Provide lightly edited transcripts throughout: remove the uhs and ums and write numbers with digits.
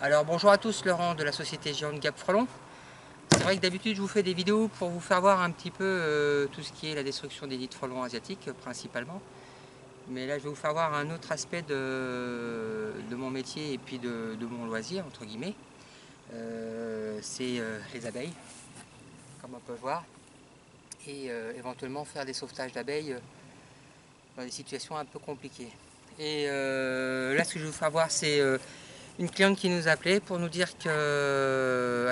Alors bonjour à tous, Laurent de la société Géante Gap Frelon. C'est vrai que d'habitude je vous fais des vidéos pour vous faire voir un petit peu tout ce qui est la destruction des nids de frelons asiatiques principalement. Mais là je vais vous faire voir un autre aspect de mon métier et puis de mon loisir entre guillemets. C'est les abeilles, comme on peut voir. Et éventuellement faire des sauvetages d'abeilles dans des situations un peu compliquées. Et là ce que je vais vous faire voir c'est une cliente qui nous appelait pour nous dire qu'elle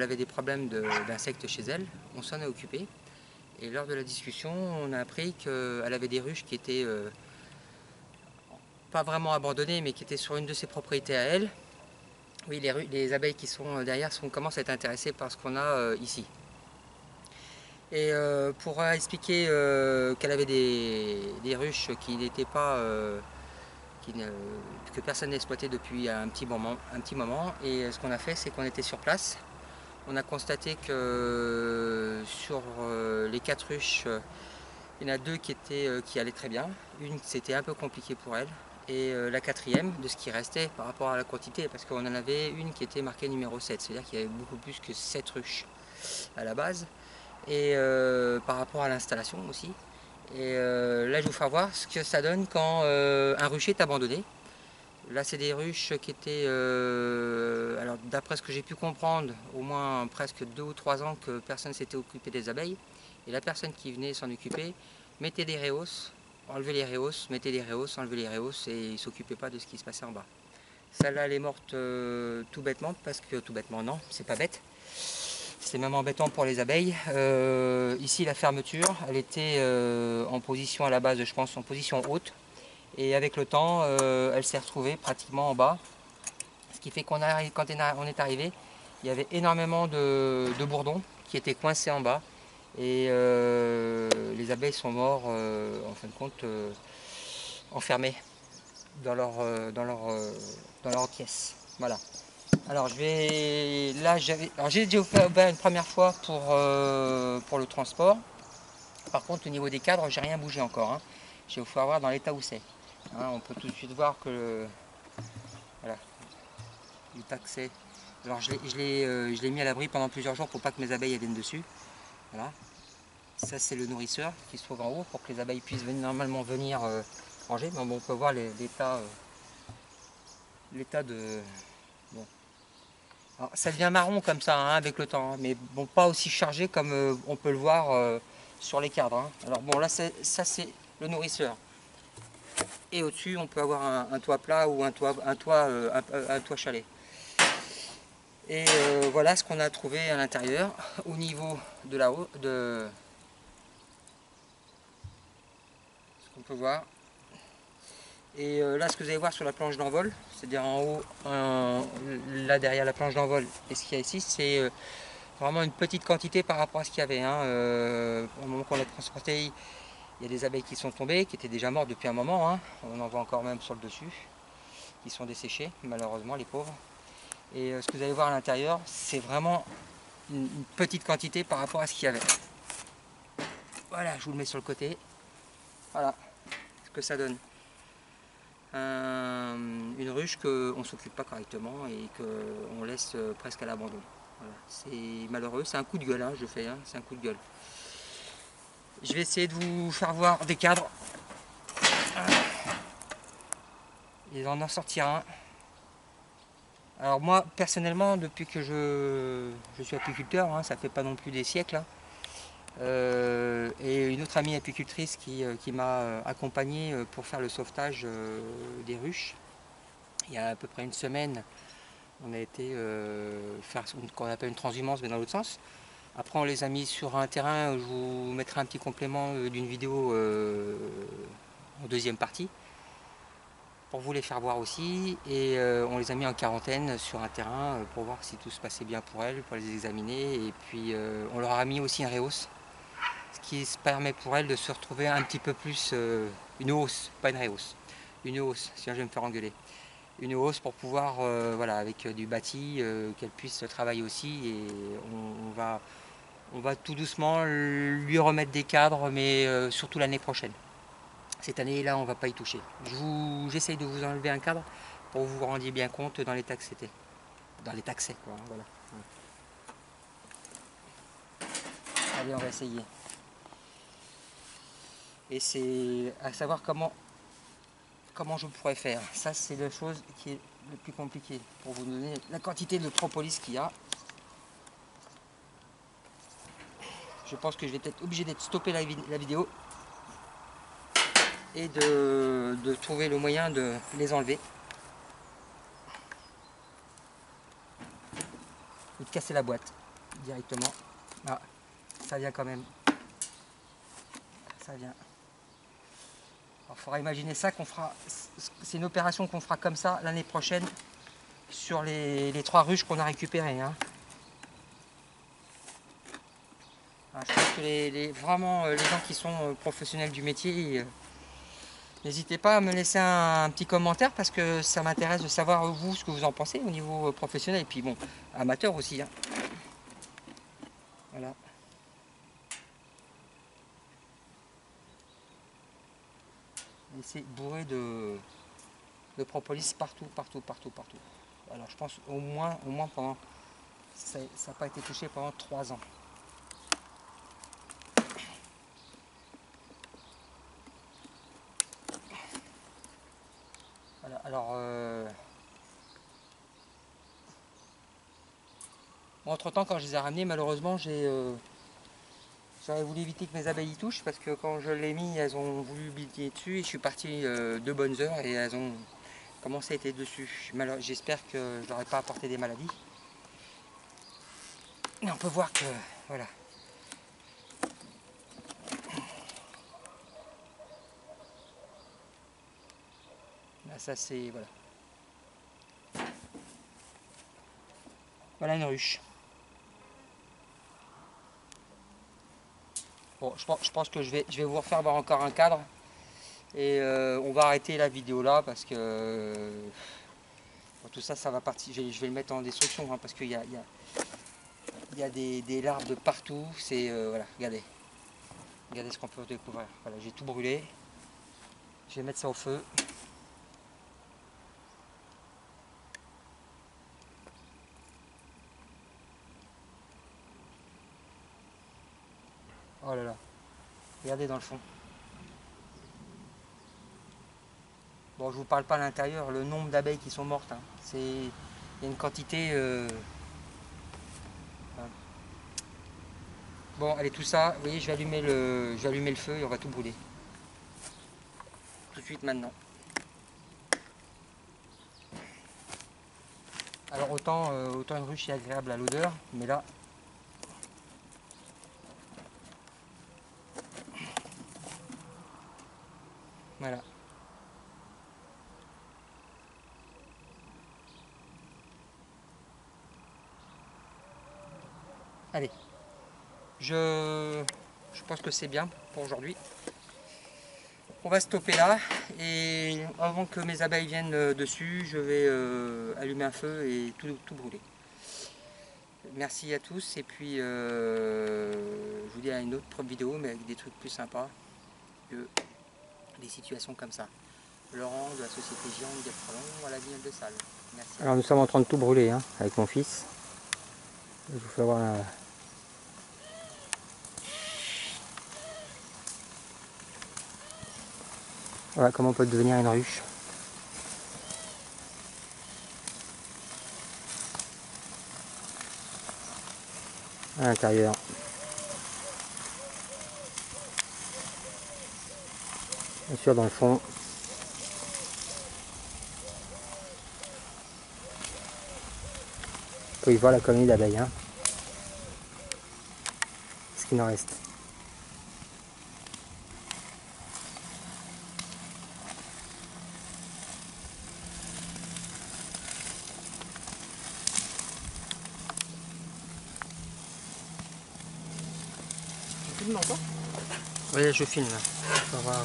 avait des problèmes d'insectes chez elle. On s'en est occupé. Et lors de la discussion, on a appris qu'elle avait des ruches qui étaient pas vraiment abandonnées, mais qui étaient sur une de ses propriétés à elle. Oui, les abeilles qui sont derrière commencent à être intéressées par ce qu'on a ici. Et pour expliquer qu'elle avait des ruches qui n'étaient pas que personne n'a exploité depuis un petit moment. Et ce qu'on a fait, c'est qu'on était sur place. On a constaté que sur les 4 ruches, il y en a 2 qui allaient très bien. Une, c'était un peu compliqué pour elle. Et la 4e, de ce qui restait par rapport à la quantité, parce qu'on en avait une qui était marquée numéro 7, c'est-à-dire qu'il y avait beaucoup plus que 7 ruches à la base. Et par rapport à l'installation aussi. Et là, je vais vous faire voir ce que ça donne quand un rucher est abandonné. Là, c'est des ruches qui étaient, alors d'après ce que j'ai pu comprendre, au moins presque 2 ou 3 ans que personne ne s'était occupé des abeilles. Et la personne qui venait s'en occuper mettait des réhausses, enlevait les réhausses, mettait des réhausses, enlevait les réhausses et il ne s'occupait pas de ce qui se passait en bas. Celle-là, elle est morte tout bêtement, parce que tout bêtement, non, c'est pas bête. C'est même embêtant pour les abeilles. Ici, la fermeture, elle était en position à la base, je pense, en position haute. Et avec le temps, elle s'est retrouvée pratiquement en bas. Ce qui fait quand on est arrivé, il y avait énormément de bourdons qui étaient coincés en bas. Et les abeilles sont mortes, en fin de compte, enfermées dans leur pièce. Voilà. Alors j'ai déjà ouvert une première fois pour le transport. Par contre, au niveau des cadres, j'ai rien bougé encore, hein. Je vais vous faire voir dans l'état où c'est. Hein, on peut tout de suite voir que voilà, le pack c'est. Alors je l'ai mis à l'abri pendant plusieurs jours pour pas que mes abeilles viennent dessus. Voilà. Ça c'est le nourrisseur qui se trouve en haut pour que les abeilles puissent normalement venir manger. Mais bon, on peut voir l'état de. Bon. Alors, ça devient marron comme ça, hein, avec le temps, hein, mais bon, pas aussi chargé comme on peut le voir sur les cadres, hein. Alors bon, là ça c'est le nourrisseur. Et au-dessus, on peut avoir un toit plat ou un toit chalet. Et voilà ce qu'on a trouvé à l'intérieur. Au niveau de la haut, de ce qu'on peut voir. Et là, ce que vous allez voir sur la planche d'envol, c'est-à-dire en haut, là derrière la planche d'envol, et ce qu'il y a ici, c'est vraiment une petite quantité par rapport à ce qu'il y avait, hein. Au moment qu'on l'a transporté, il y a des abeilles qui sont tombées, qui étaient déjà mortes depuis un moment, hein. On en voit encore même sur le dessus, qui sont desséchées, malheureusement, les pauvres. Et ce que vous allez voir à l'intérieur, c'est vraiment une petite quantité par rapport à ce qu'il y avait. Voilà, je vous le mets sur le côté. Voilà ce que ça donne. Une ruche qu'on ne s'occupe pas correctement et qu'on laisse presque à l'abandon. Voilà. C'est malheureux, c'est un coup de gueule, hein, je fais, hein, c'est un coup de gueule. Je vais essayer de vous faire voir des cadres. Il va en sortir un. Alors moi, personnellement, depuis que je suis apiculteur, hein, ça fait pas non plus des siècles, hein, et une autre amie apicultrice qui m'a accompagné pour faire le sauvetage des ruches. Il y a à peu près une semaine, on a été faire ce qu'on appelle une transhumance, mais dans l'autre sens. Après, on les a mis sur un terrain, je vous mettrai un petit complément d'une vidéo en deuxième partie, pour vous les faire voir aussi. Et on les a mis en quarantaine sur un terrain pour voir si tout se passait bien pour elles, pour les examiner. Et puis on leur a mis aussi un réhausse, ce qui permet pour elles de se retrouver un petit peu plus, une hausse, pas une réhausse, une hausse, sinon je vais me faire engueuler. Une hausse pour pouvoir, voilà, avec du bâti, qu'elle puisse travailler aussi. Et on va tout doucement lui remettre des cadres, mais surtout l'année prochaine. Cette année-là, on ne va pas y toucher. J'essaye de vous enlever un cadre pour que vous vous rendiez bien compte dans l'état que c'était. dans les taxés, quoi. Voilà. Allez, on va essayer. Et c'est à savoir comment je pourrais faire. Ça, c'est la chose qui est le plus compliqué pour vous donner la quantité de propolis qu'il y a. Je pense que je vais être obligé d'être stoppé la vidéo et de trouver le moyen de les enlever ou de casser la boîte directement. Ah, ça vient quand même. Ça vient. Il faudra imaginer ça qu'on fera. C'est une opération qu'on fera comme ça l'année prochaine sur les 3 ruches qu'on a récupérées. Hein. Je pense que vraiment les gens qui sont professionnels du métier, n'hésitez pas à me laisser un petit commentaire parce que ça m'intéresse de savoir vous ce que vous en pensez au niveau professionnel et puis bon, amateur aussi. Hein. Voilà. Et c'est bourré de propolis partout. Alors je pense au moins pendant, ça n'a pas été touché pendant 3 ans. Voilà, alors entre temps quand je les ai ramenés, malheureusement j'aurais voulu éviter que mes abeilles y touchent parce que quand je l'ai mis, elles ont voulu biter dessus et je suis parti 2 bonnes heures et elles ont commencé à être dessus. J'espère que je leur ai pas apporté des maladies. Mais on peut voir que voilà. Là, ça c'est voilà. Voilà une ruche. Bon, je pense que je vais vous refaire voir encore un cadre et on va arrêter la vidéo là parce que tout ça, ça va partir. Je vais le mettre en destruction hein, parce qu'il y a des larves de partout. C'est voilà, regardez ce qu'on peut découvrir. Voilà, j'ai tout brûlé. Je vais mettre ça au feu. Oh là là, regardez dans le fond. Bon, je vous parle pas à l'intérieur, le nombre d'abeilles qui sont mortes. Hein. Il y a une quantité. Voilà. Bon, allez, tout ça, vous voyez, je vais allumer le feu et on va tout brûler. Tout de suite maintenant. Alors autant une ruche est agréable à l'odeur, mais là. Voilà. Allez, je pense que c'est bien pour aujourd'hui. On va stopper là et avant que mes abeilles viennent dessus, je vais allumer un feu et tout brûler. Merci à tous et puis je vous dis à une autre vidéo mais avec des trucs plus sympas que des situations comme ça. Laurent de la société Giron Gastrolon à la ville de Salles. Merci. Alors nous sommes en train de tout brûler hein, avec mon fils. Je vous fais voir la... Voilà comment peut devenir une ruche. À l'intérieur. Bien sûr dans le fond. On peut y voir la colonie d'abeilles. Hein. Ce qu'il en reste. Tu filmes encore? Oui, je filme. On va voir,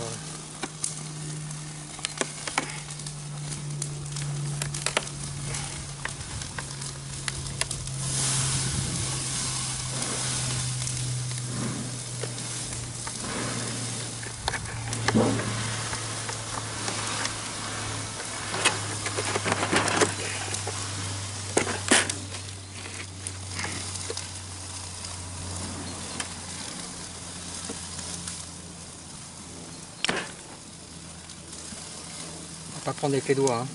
Pas prendre avec les doigts. Hein.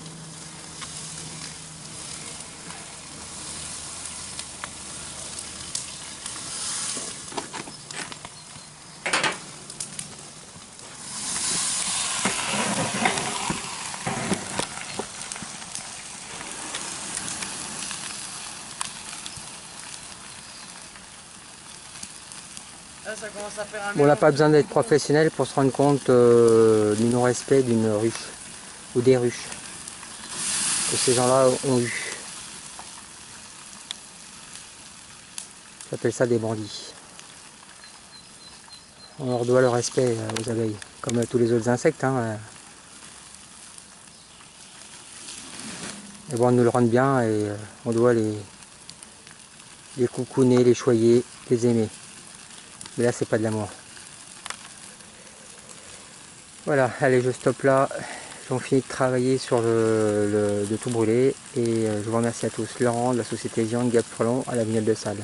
Là, ça commence à faire un Bon, on n'a pas besoin d'être professionnel pour se rendre compte du non-respect d'une ruche ou des ruches que ces gens-là ont eu. J'appelle ça des bandits. On leur doit le respect aux abeilles, comme à tous les autres insectes. Hein. Et bon, on nous le rend bien et on doit les coucouner, les choyer, les aimer. Mais là, c'est pas de l'amour. Voilà, allez, je stoppe là. J'en finis de travailler sur de tout brûler. Et je vous remercie à tous. Laurent de la société Giant Gap Frelon à la Vignette de Salles.